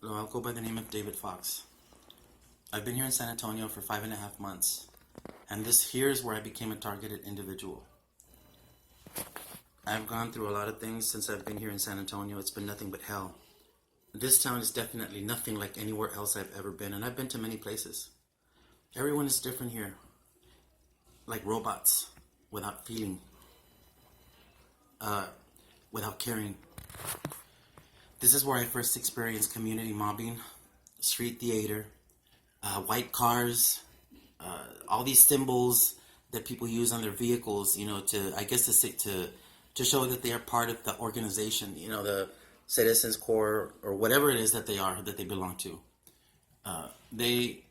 Hello, I'll go by the name of David Fox. I've been here in San Antonio for 5.5 months, and this here is where I became a targeted individual. I've gone through a lot of things since I've been here in San Antonio. It's been nothing but hell. This town is definitely nothing like anywhere else I've ever been, and I've been to many places. Everyone is different here, like robots, without feeling, without caring. This is where I first experienced community mobbing, street theater, white cars, all these symbols that people use on their vehicles, to, I guess, to show that they are part of the organization, the Citizens Corps or whatever it is that they belong to. They've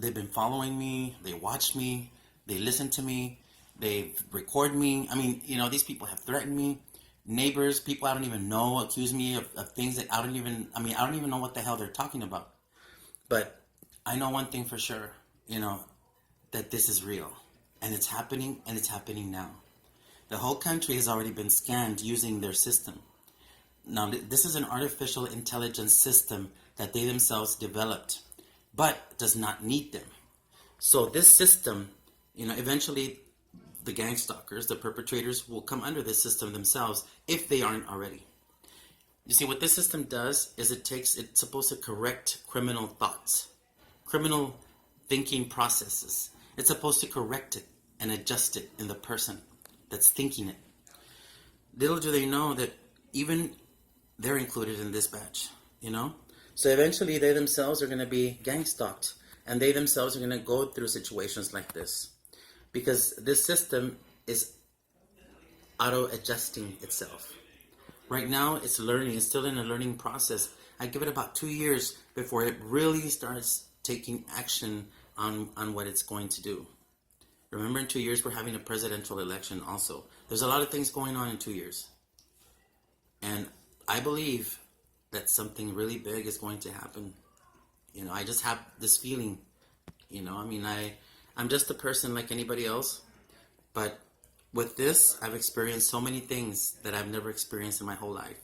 been following me. They watch me. They listen to me. They record me. I mean, these people have threatened me. Neighbors, people I don't even know, accuse me of things that I don't even know what the hell they're talking about. But I know one thing for sure, that this is real. And it's happening now. The whole country has already been scanned using their system. Now, this is an artificial intelligence system that they themselves developed, but does not need them. So this system, eventually the gang stalkers, the perpetrators, will come under this system themselves if they aren't already. You see, what this system does is it's supposed to correct criminal thoughts, criminal thinking processes. It's supposed to correct it and adjust it in the person that's thinking it. Little do they know that even they're included in this batch, So eventually they themselves are going to be gang stalked, and they themselves are going to go through situations like this. Because this system is auto-adjusting itself. Right now, it's still in a learning process. I give it about 2 years before it really starts taking action on what it's going to do. Remember, in 2 years, we're having a presidential election also. There's a lot of things going on in 2 years. And I believe that something really big is going to happen. I just have this feeling, I'm just a person like anybody else, but with this, I've experienced so many things that I've never experienced in my whole life.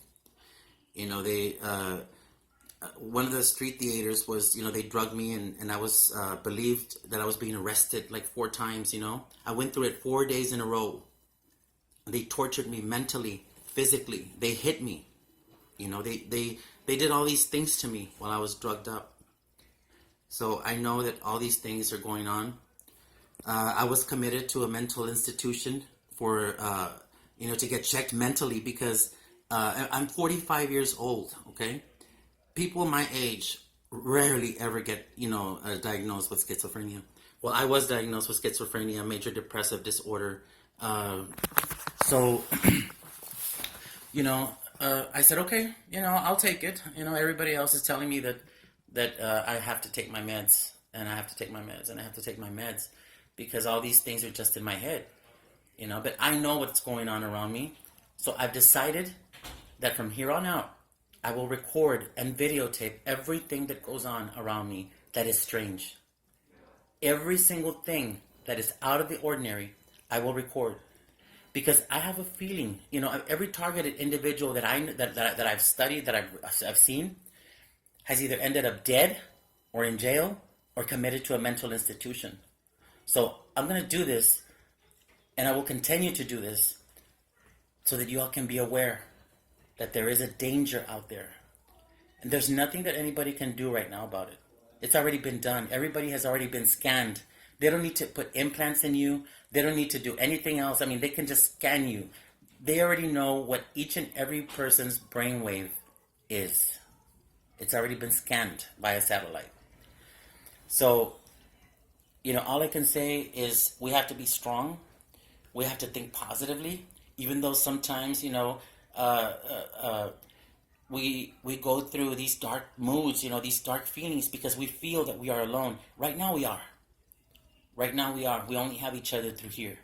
One of the street theaters was, they drugged me, and I was believed that I was being arrested like 4 times, I went through it 4 days in a row. They tortured me mentally, physically. They hit me. They did all these things to me while I was drugged up. So I know that all these things are going on. I was committed to a mental institution for, to get checked mentally because I'm 45 years old, okay? People my age rarely ever get, diagnosed with schizophrenia. Well, I was diagnosed with schizophrenia, major depressive disorder. So, I said, okay, I'll take it. Everybody else is telling me that I have to take my meds, and I have to take my meds, and I have to take my meds, because all these things are just in my head, but I know what's going on around me. So I've decided that from here on out, I will record and videotape everything that goes on around me that is strange. Every single thing that is out of the ordinary, I will record. Because I have a feeling, every targeted individual that I've studied, that I've seen, has either ended up dead or in jail or committed to a mental institution. So I'm going to do this, and I will continue to do this, so that you all can be aware that there is a danger out there. And there's nothing that anybody can do right now about it. It's already been done. Everybody has already been scanned. They don't need to put implants in you. They don't need to do anything else. They can just scan you. They already know what each and every person's brainwave is. It's already been scanned by a satellite. So, all I can say is we have to be strong. We have to think positively, even though sometimes, we go through these dark moods, these dark feelings, because we feel that we are alone. Right now we are. Right now we are. We only have each other through here,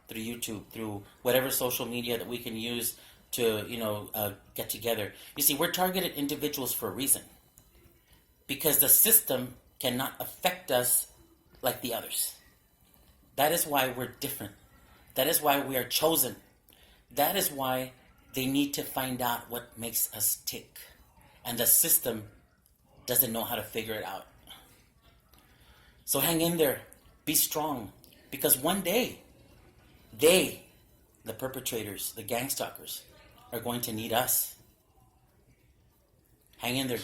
through YouTube, through whatever social media that we can use to, get together. You see, we're targeted individuals for a reason, because the system cannot affect us like the others. That is why we're different. That is why we are chosen. That is why they need to find out what makes us tick. And the system doesn't know how to figure it out. So hang in there. Be strong. Because one day, they, the perpetrators, the gang stalkers, are going to need us. Hang in there.